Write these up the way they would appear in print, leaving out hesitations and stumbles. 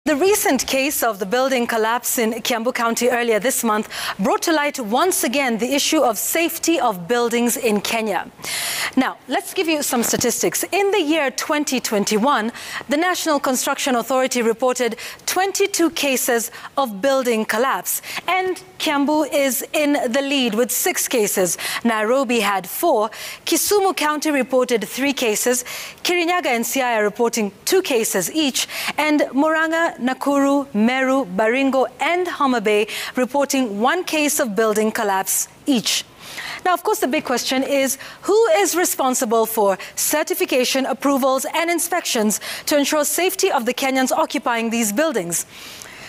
The recent case of the building collapse in Kiambu County earlier this month brought to light once again the issue of safety of buildings in Kenya. Now, let's give you some statistics. In the year 2021, the National Construction Authority reported 22 cases of building collapse, and Kiambu is in the lead with 6 cases. Nairobi had 4. Kisumu County reported 3 cases. Kirinyaga and Siaya reporting 2 cases each, and Murang'a, Nakuru, Meru, Baringo and Homa Bay reporting 1 case of building collapse each. Now, of course, the big question is who is responsible for certification, approvals and inspections to ensure safety of the Kenyans occupying these buildings?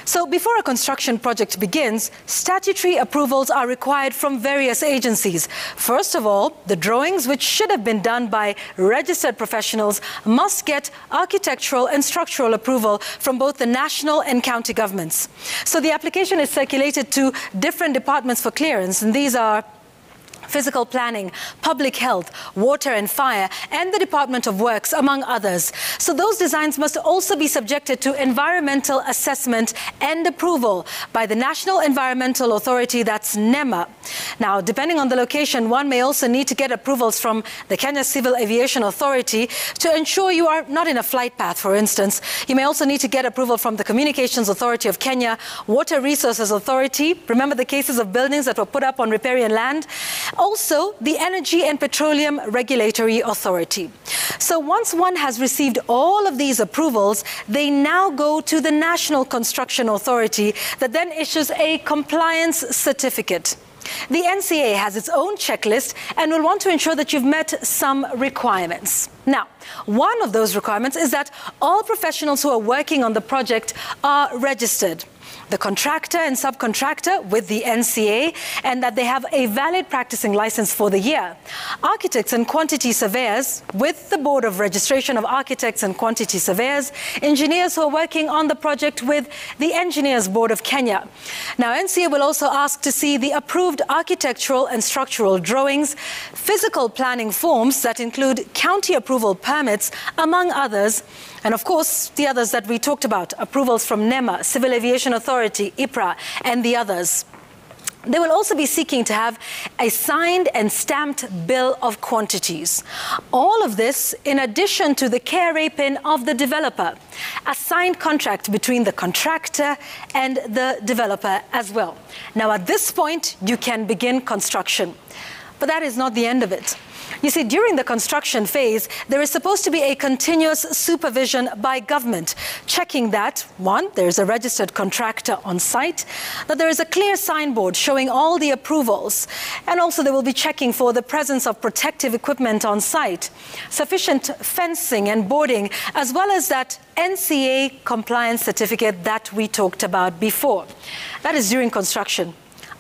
So before a construction project begins, statutory approvals are required from various agencies. First of all, the drawings, which should have been done by registered professionals, must get architectural and structural approval from both the national and county governments. So the application is circulated to different departments for clearance, and these are Physical Planning, Public Health, Water and Fire, and the Department of Works, among others. So those designs must also be subjected to environmental assessment and approval by the National Environmental Authority, that's NEMA. Now, depending on the location, one may also need to get approvals from the Kenya Civil Aviation Authority to ensure you are not in a flight path, for instance. You may also need to get approval from the Communications Authority of Kenya, Water Resources Authority. Remember the cases of buildings that were put up on riparian land? Also, the Energy and Petroleum Regulatory Authority. So once one has received all of these approvals, they now go to the National Construction Authority that then issues a compliance certificate. The NCA has its own checklist and will want to ensure that you've met some requirements. Now, one of those requirements is that all professionals who are working on the project are registered, the contractor and subcontractor with the NCA, and that they have a valid practicing license for the year. Architects and quantity surveyors with the Board of Registration of Architects and Quantity Surveyors, engineers who are working on the project with the Engineers Board of Kenya. Now, NCA will also ask to see the approved architectural and structural drawings, physical planning forms that include county approval permits, among others, and of course, the others that we talked about, approvals from NEMA, Civil Aviation Authority, IPRA, and the others. They will also be seeking to have a signed and stamped bill of quantities. All of this in addition to the KRA PIN of the developer, a signed contract between the contractor and the developer as well. Now, at this point, you can begin construction. But that is not the end of it. You see, during the construction phase, there is supposed to be a continuous supervision by government, checking that, 1, there is a registered contractor on site, that there is a clear signboard showing all the approvals, and also they will be checking for the presence of protective equipment on site, sufficient fencing and boarding, as well as that NCA compliance certificate that we talked about before. That is during construction.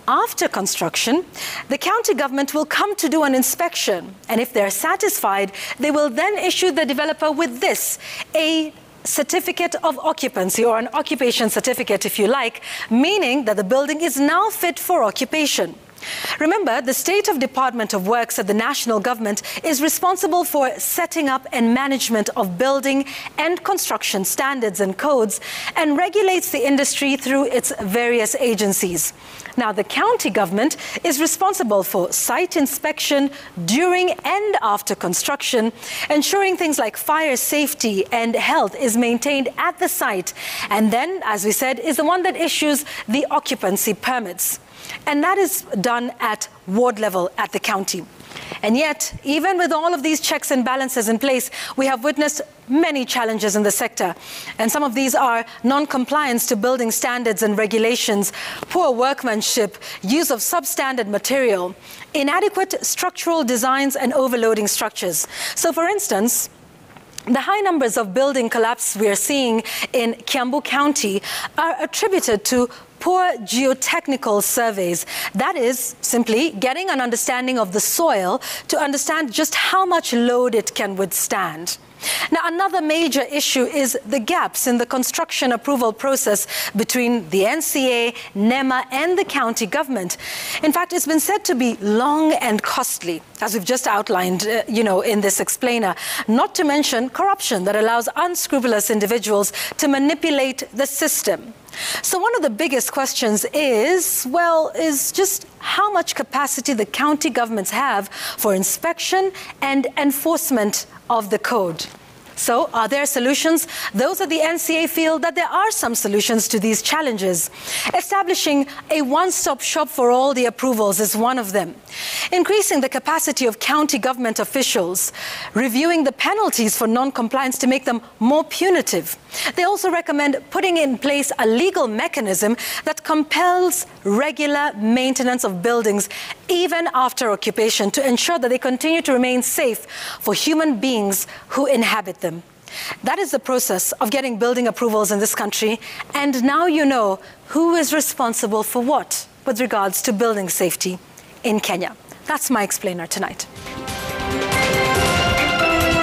After construction, the county government will come to do an inspection, and if they're satisfied, they will then issue the developer with this, a certificate of occupancy, or an occupation certificate if you like, meaning that the building is now fit for occupation. Remember, the State of Department of Works at the national government is responsible for setting up and management of building and construction standards and codes, and regulates the industry through its various agencies. Now, the county government is responsible for site inspection during and after construction, ensuring things like fire safety and health is maintained at the site, and then, as we said, is the one that issues the occupancy permits. And that is done at ward level at the county. And yet, even with all of these checks and balances in place, we have witnessed many challenges in the sector. And some of these are non-compliance to building standards and regulations, poor workmanship, use of substandard material, inadequate structural designs, and overloading structures. So, for instance, the high numbers of building collapse we are seeing in Kiambu County are attributed to poor geotechnical surveys. That is simply getting an understanding of the soil to understand just how much load it can withstand. Now, another major issue is the gaps in the construction approval process between the NCA, NEMA, and the county government. In fact, it's been said to be long and costly, as we've just outlined, in this explainer, not to mention corruption that allows unscrupulous individuals to manipulate the system. So one of the biggest questions is just how much capacity the county governments have for inspection and enforcement of the code. So, are there solutions? Those at the NCA feel that there are some solutions to these challenges. Establishing a one-stop shop for all the approvals is one of them. Increasing the capacity of county government officials. Reviewing the penalties for non-compliance to make them more punitive. They also recommend putting in place a legal mechanism that compels regular maintenance of buildings even after occupation to ensure that they continue to remain safe for human beings who inhabit them. That is the process of getting building approvals in this country, and now you know who is responsible for what with regards to building safety in Kenya. That's my explainer tonight.